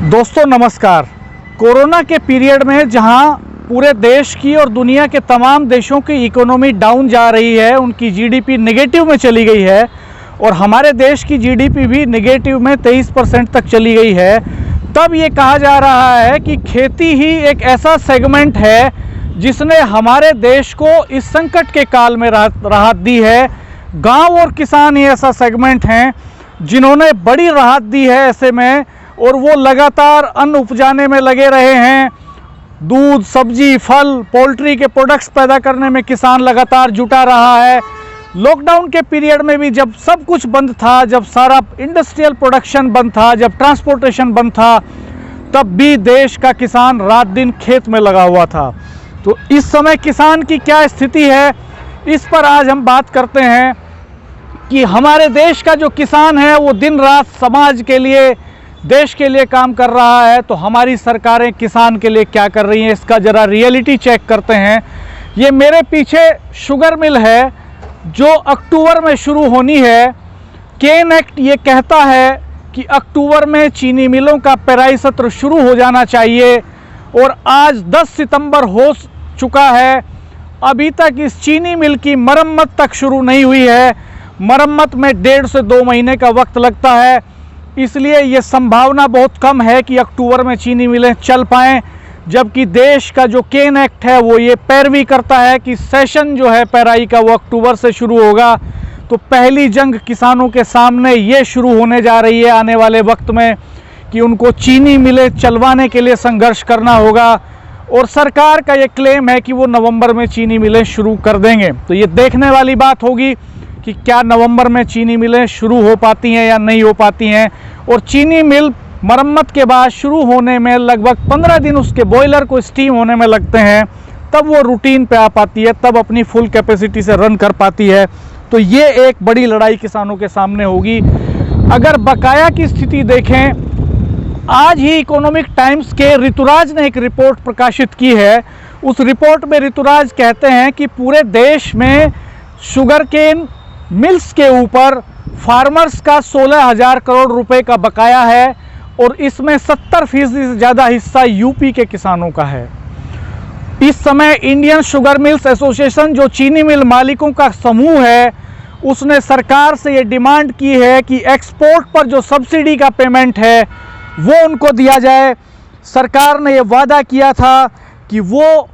दोस्तों नमस्कार। कोरोना के पीरियड में जहां पूरे देश की और दुनिया के तमाम देशों की इकोनॉमी डाउन जा रही है, उनकी जीडीपी नेगेटिव में चली गई है और हमारे देश की जीडीपी भी नेगेटिव में 23% तक चली गई है, तब ये कहा जा रहा है कि खेती ही एक ऐसा सेगमेंट है जिसने हमारे देश को इस संकट के काल में राहत दी है। गांव और किसान ही ऐसा सेगमेंट हैं जिन्होंने बड़ी राहत दी है ऐसे में, और वो लगातार अन्न उपजाने में लगे रहे हैं। दूध, सब्जी, फल, पोल्ट्री के प्रोडक्ट्स पैदा करने में किसान लगातार जुटा रहा है। लॉकडाउन के पीरियड में भी जब सब कुछ बंद था, जब सारा इंडस्ट्रियल प्रोडक्शन बंद था, जब ट्रांसपोर्टेशन बंद था, तब भी देश का किसान रात दिन खेत में लगा हुआ था। तो इस समय किसान की क्या स्थिति है, इस पर आज हम बात करते हैं कि हमारे देश का जो किसान है वो दिन रात समाज के लिए, देश के लिए काम कर रहा है। तो हमारी सरकारें किसान के लिए क्या कर रही हैं, इसका ज़रा रियलिटी चेक करते हैं। ये मेरे पीछे शुगर मिल है जो अक्टूबर में शुरू होनी है। केन एक्ट ये कहता है कि अक्टूबर में चीनी मिलों का पेराई सत्र शुरू हो जाना चाहिए और आज 10 सितंबर हो चुका है, अभी तक इस चीनी मिल की मरम्मत तक शुरू नहीं हुई है। मरम्मत में 1.5 से 2 महीने का वक्त लगता है, इसलिए ये संभावना बहुत कम है कि अक्टूबर में चीनी मिलें चल पाएँ। जबकि देश का जो केन एक्ट है वो ये पैरवी करता है कि सेशन जो है पेराई का वो अक्टूबर से शुरू होगा। तो पहली जंग किसानों के सामने ये शुरू होने जा रही है आने वाले वक्त में कि उनको चीनी मिलें चलवाने के लिए संघर्ष करना होगा, और सरकार का ये क्लेम है कि वो नवंबर में चीनी मिलें शुरू कर देंगे। तो ये देखने वाली बात होगी कि क्या नवंबर में चीनी मिलें शुरू हो पाती हैं या नहीं हो पाती हैं। और चीनी मिल मरम्मत के बाद शुरू होने में लगभग 15 दिन उसके बॉयलर को स्टीम होने में लगते हैं, तब वो रूटीन पे आ पाती है, तब अपनी फुल कैपेसिटी से रन कर पाती है। तो ये एक बड़ी लड़ाई किसानों के सामने होगी। अगर बकाया की स्थिति देखें, आज ही इकोनॉमिक टाइम्स के ऋतुराज ने एक रिपोर्ट प्रकाशित की है। उस रिपोर्ट में ऋतुराज कहते हैं कि पूरे देश में शुगर केन मिल्स के ऊपर फार्मर्स का 16,000 करोड़ रुपए का बकाया है और इसमें 70% से ज़्यादा हिस्सा यूपी के किसानों का है। इस समय इंडियन शुगर मिल्स एसोसिएशन, जो चीनी मिल मालिकों का समूह है, उसने सरकार से ये डिमांड की है कि एक्सपोर्ट पर जो सब्सिडी का पेमेंट है वो उनको दिया जाए। सरकार ने ये वादा किया था कि वो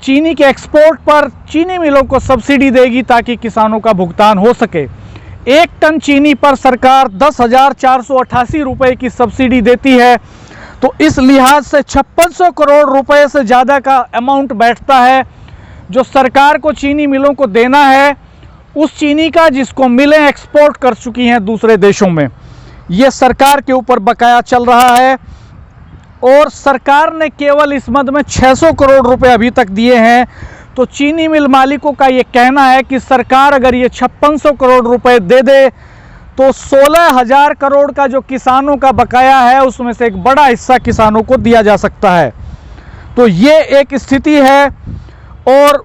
चीनी के एक्सपोर्ट पर चीनी मिलों को सब्सिडी देगी ताकि किसानों का भुगतान हो सके। 1 टन चीनी पर सरकार 10,488 रुपये की सब्सिडी देती है। तो इस लिहाज से 5600 करोड़ रुपए से ज़्यादा का अमाउंट बैठता है जो सरकार को चीनी मिलों को देना है, उस चीनी का जिसको मिलें एक्सपोर्ट कर चुकी हैं दूसरे देशों में। ये सरकार के ऊपर बकाया चल रहा है और सरकार ने केवल इस मद में 600 करोड़ रुपए अभी तक दिए हैं। तो चीनी मिल मालिकों का ये कहना है कि सरकार अगर ये 5600 करोड़ रुपए दे दे तो 16,000 करोड़ का जो किसानों का बकाया है उसमें से एक बड़ा हिस्सा किसानों को दिया जा सकता है। तो ये एक स्थिति है। और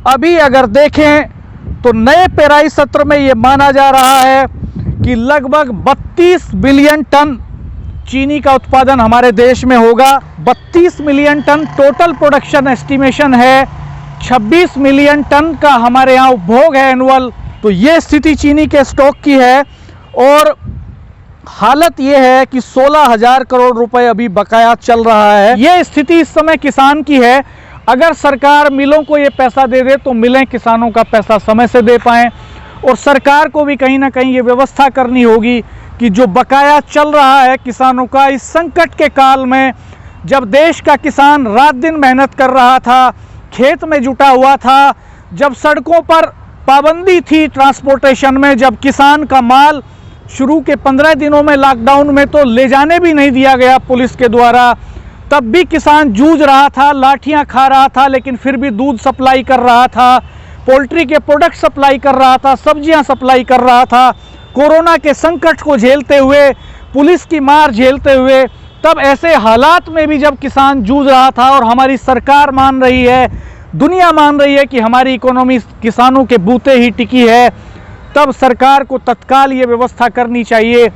अभी अगर देखें तो नए पेराई सत्र में ये माना जा रहा है कि लगभग 32 बिलियन टन चीनी का उत्पादन हमारे देश में होगा। 32 million ton total production estimation है, 26 मिलियन टन का हमारे यहाँ उपभोग है एनुअल। तो ये स्थिति चीनी के स्टॉक की है और हालत ये है कि 16,000 करोड़ रुपए अभी बकाया चल रहा है। ये स्थिति इस समय किसान की है। अगर सरकार मिलों को ये पैसा दे दे तो मिलें किसानों का पैसा समय से दे पाएँ, और सरकार को भी कहीं ना कहीं ये व्यवस्था करनी होगी कि जो बकाया चल रहा है किसानों का इस संकट के काल में, जब देश का किसान रात दिन मेहनत कर रहा था, खेत में जुटा हुआ था, जब सड़कों पर पाबंदी थी ट्रांसपोर्टेशन में, जब किसान का माल शुरू के 15 दिनों में लॉकडाउन में तो ले जाने भी नहीं दिया गया पुलिस के द्वारा, तब भी किसान जूझ रहा था, लाठियां खा रहा था, लेकिन फिर भी दूध सप्लाई कर रहा था, पोल्ट्री के प्रोडक्ट सप्लाई कर रहा था, सब्जियां सप्लाई कर रहा था। कोरोना के संकट को झेलते हुए, पुलिस की मार झेलते हुए, तब ऐसे हालात में भी जब किसान जूझ रहा था और हमारी सरकार मान रही है, दुनिया मान रही है कि हमारी इकोनॉमी किसानों के बूते ही टिकी है, तब सरकार को तत्काल ये व्यवस्था करनी चाहिए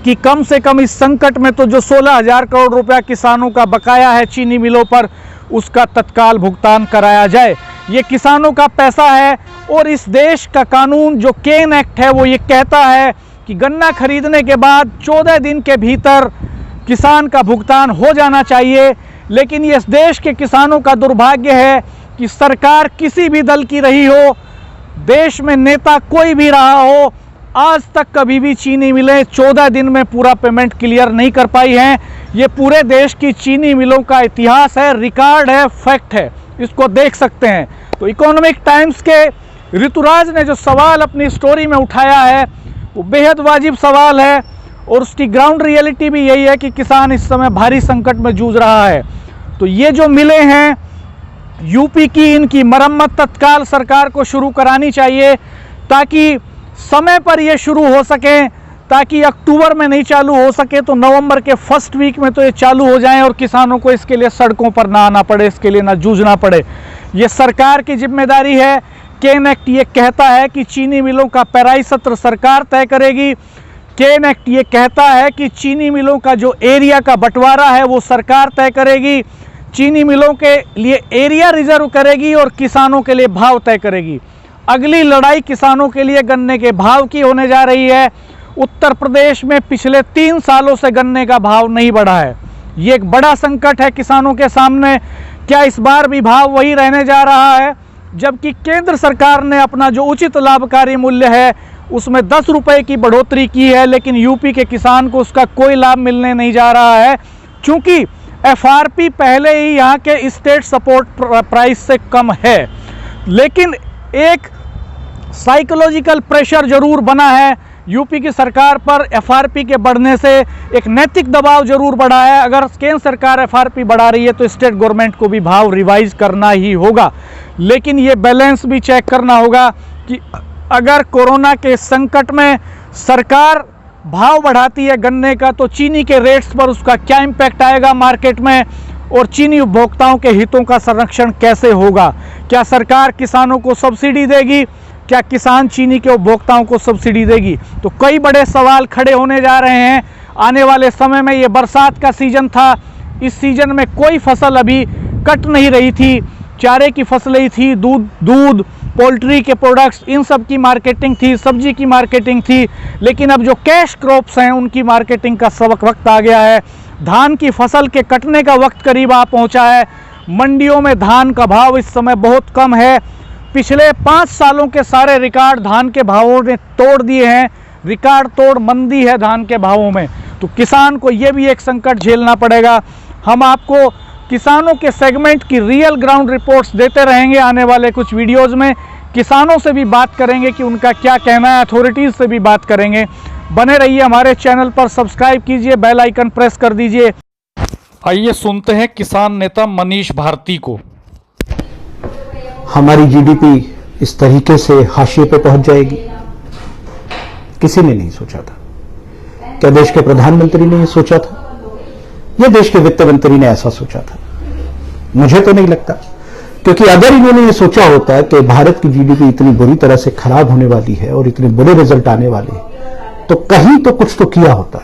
कि कम से कम इस संकट में तो जो 16,000 करोड़ रुपया किसानों का बकाया है चीनी मिलों पर, उसका तत्काल भुगतान कराया जाए। ये किसानों का पैसा है और इस देश का कानून जो केन एक्ट है वो ये कहता है कि गन्ना खरीदने के बाद 14 दिन के भीतर किसान का भुगतान हो जाना चाहिए। लेकिन ये इस देश के किसानों का दुर्भाग्य है कि सरकार किसी भी दल की रही हो, देश में नेता कोई भी रहा हो, आज तक कभी भी चीनी मिलें 14 दिन में पूरा पेमेंट क्लियर नहीं कर पाई हैं। ये पूरे देश की चीनी मिलों का इतिहास है, रिकॉर्ड है, फैक्ट है, इसको देख सकते हैं। तो इकोनॉमिक टाइम्स के ऋतुराज ने जो सवाल अपनी स्टोरी में उठाया है वो बेहद वाजिब सवाल है और उसकी ग्राउंड रियलिटी भी यही है कि किसान इस समय भारी संकट में जूझ रहा है। तो ये जो मिले हैं यूपी की, इनकी मरम्मत तत्काल सरकार को शुरू करानी चाहिए ताकि समय पर ये शुरू हो सके, ताकि अक्टूबर में नहीं चालू हो सके तो नवंबर के फर्स्ट वीक में तो ये चालू हो जाएं और किसानों को इसके लिए सड़कों पर ना आना पड़े, इसके लिए ना जूझना पड़े। ये सरकार की जिम्मेदारी है। केन एक्ट ये कहता है कि चीनी मिलों का पेराई सत्र सरकार तय करेगी। केन एक्ट ये कहता है कि चीनी मिलों का जो एरिया का बंटवारा है वो सरकार तय करेगी, चीनी मिलों के लिए एरिया रिजर्व करेगी और किसानों के लिए भाव तय करेगी। अगली लड़ाई किसानों के लिए गन्ने के भाव की होने जा रही है। उत्तर प्रदेश में पिछले 3 सालों से गन्ने का भाव नहीं बढ़ा है। ये एक बड़ा संकट है किसानों के सामने। क्या इस बार भी भाव वही रहने जा रहा है, जबकि केंद्र सरकार ने अपना जो उचित लाभकारी मूल्य है उसमें 10 रुपए की बढ़ोतरी की है, लेकिन यूपी के किसान को उसका कोई लाभ मिलने नहीं जा रहा है क्योंकि एफआरपी पहले ही यहाँ के स्टेट सपोर्ट प्राइस से कम है। लेकिन एक साइकोलॉजिकल प्रेशर जरूर बना है यूपी की सरकार पर एफआरपी के बढ़ने से, एक नैतिक दबाव जरूर बढ़ा है। अगर केंद्र सरकार एफआरपी बढ़ा रही है तो स्टेट गवर्नमेंट को भी भाव रिवाइज करना ही होगा। लेकिन ये बैलेंस भी चेक करना होगा कि अगर कोरोना के संकट में सरकार भाव बढ़ाती है गन्ने का तो चीनी के रेट्स पर उसका क्या इम्पैक्ट आएगा मार्केट में, और चीनी उपभोक्ताओं के हितों का संरक्षण कैसे होगा। क्या सरकार किसानों को सब्सिडी देगी, क्या किसान चीनी के उपभोक्ताओं को सब्सिडी देगी। तो कई बड़े सवाल खड़े होने जा रहे हैं आने वाले समय में। ये बरसात का सीजन था, इस सीजन में कोई फसल अभी कट नहीं रही थी, चारे की फसलें थी, दूध पोल्ट्री के प्रोडक्ट्स, इन सब की मार्केटिंग थी, सब्जी की मार्केटिंग थी। लेकिन अब जो कैश क्रॉप्स हैं उनकी मार्केटिंग का वक्त आ गया है। धान की फसल के कटने का वक्त करीब आ पहुंचा है। मंडियों में धान का भाव इस समय बहुत कम है। पिछले 5 सालों के सारे रिकॉर्ड धान के भावों ने तोड़ दिए हैं। रिकॉर्ड तोड़ मंदी है धान के भावों में। तो किसान को ये भी एक संकट झेलना पड़ेगा। हम आपको किसानों के सेगमेंट की रियल ग्राउंड रिपोर्ट्स देते रहेंगे आने वाले कुछ वीडियोस में। किसानों से भी बात करेंगे कि उनका क्या कहना है, अथॉरिटीज़ से भी बात करेंगे। बने रहिए हमारे चैनल पर, सब्सक्राइब कीजिए, बेल आइकन प्रेस कर दीजिए। आइए सुनते हैं किसान नेता मनीष भारती को। हमारी जीडीपी इस तरीके से हाशिए पे पहुंच जाएगी, किसी ने नहीं सोचा था। क्या देश के प्रधानमंत्री ने यह सोचा था? यह देश के वित्त मंत्री ने ऐसा सोचा था? मुझे तो नहीं लगता, क्योंकि अगर इन्होंने ये सोचा होता कि भारत की जीडीपी इतनी बुरी तरह से खराब होने वाली है और इतने बुरे रिजल्ट आने वाले हैं तो कहीं तो कुछ तो किया होता।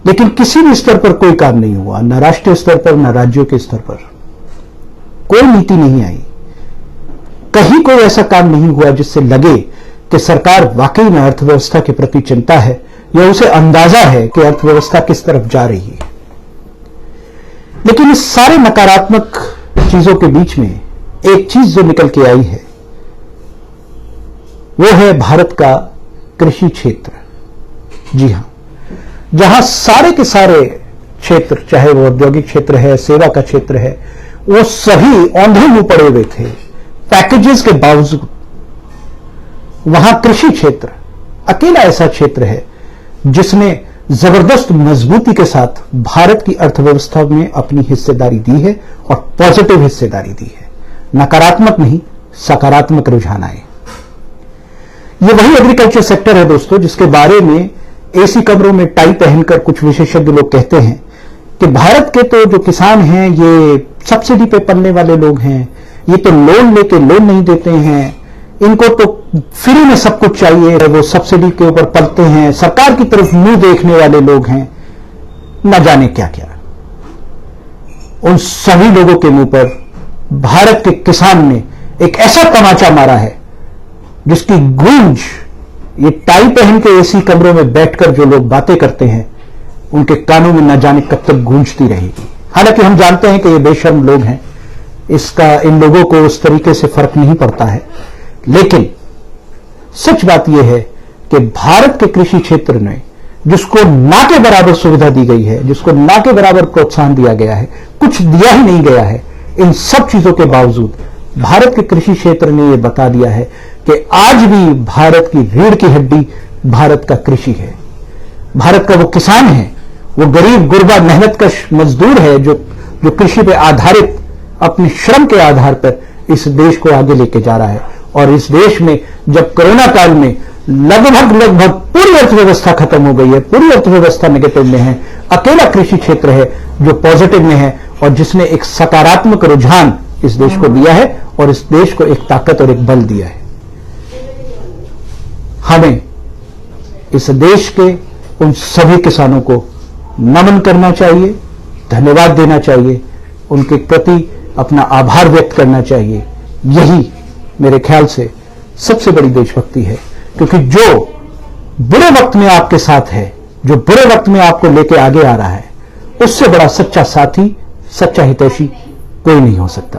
लेकिन किसी भी स्तर पर कोई काम नहीं हुआ, न राष्ट्रीय स्तर पर न राज्यों के स्तर पर कोई नीति नहीं आई। कहीं कोई ऐसा काम नहीं हुआ जिससे लगे कि सरकार वाकई में अर्थव्यवस्था के प्रति चिंता है या उसे अंदाजा है कि अर्थव्यवस्था किस तरफ जा रही है। लेकिन इस सारे नकारात्मक चीजों के बीच में एक चीज जो निकल के आई है वो है भारत का कृषि क्षेत्र। जी हां, जहां सारे के सारे क्षेत्र, चाहे वो औद्योगिक क्षेत्र है, सेवा का क्षेत्र है, वो सभी औंधे मुंह पड़े हुए थे पैकेजेस के बावजूद। वहां कृषि क्षेत्र अकेला ऐसा क्षेत्र है जिसने जबरदस्त मजबूती के साथ भारत की अर्थव्यवस्था में अपनी हिस्सेदारी दी है और पॉजिटिव हिस्सेदारी दी है, नकारात्मक नहीं, सकारात्मक रुझान आए। ये वही एग्रीकल्चर सेक्टर है दोस्तों जिसके बारे में एसी कमरों में टाई पहनकर कुछ विशेषज्ञ लोग कहते हैं कि भारत के तो जो किसान हैं ये सब्सिडी पे पलने वाले लोग हैं, ये तो लोन लेके लोन नहीं देते हैं, इनको तो फ्री में सब कुछ चाहिए, वो सब्सिडी के ऊपर पलते हैं, सरकार की तरफ मुंह देखने वाले लोग हैं, न जाने क्या क्या। उन सभी लोगों के मुंह पर भारत के किसान ने एक ऐसा तमाचा मारा है जिसकी गूंज ये टाई पहन के एसी कमरों में बैठकर जो लोग बातें करते हैं उनके कानों में न जाने कब तक गूंजती रहेगी। हालांकि हम जानते हैं कि ये बेशर्म लोग हैं, इसका इन लोगों को उस तरीके से फर्क नहीं पड़ता है, लेकिन सच बात यह है कि भारत के कृषि क्षेत्र में जिसको ना के बराबर सुविधा दी गई है, जिसको ना के बराबर प्रोत्साहन दिया गया है, कुछ दिया ही नहीं गया है, इन सब चीजों के बावजूद भारत के कृषि क्षेत्र ने यह बता दिया है कि आज भी भारत की रीढ़ की हड्डी भारत का कृषि है, भारत का वो किसान है, वो गरीब गुरबा मेहनतकश मजदूर है जो कृषि पे आधारित अपने श्रम के आधार पर इस देश को आगे लेके जा रहा है। और इस देश में जब कोरोना काल में लगभग पूरी अर्थव्यवस्था खत्म हो गई है, पूरी अर्थव्यवस्था नेगेटिव में है, अकेला कृषि क्षेत्र है जो पॉजिटिव में है और जिसने एक सकारात्मक रुझान इस देश को दिया है और इस देश को एक ताकत और एक बल दिया है। हमें इस देश के उन सभी किसानों को नमन करना चाहिए, धन्यवाद देना चाहिए, उनके प्रति अपना आभार व्यक्त करना चाहिए। यही मेरे ख्याल से सबसे बड़ी देशभक्ति है, क्योंकि जो बुरे वक्त में आपके साथ है, जो बुरे वक्त में आपको लेके आगे आ रहा है, उससे बड़ा सच्चा साथी, सच्चा हितैषी कोई नहीं हो सकता।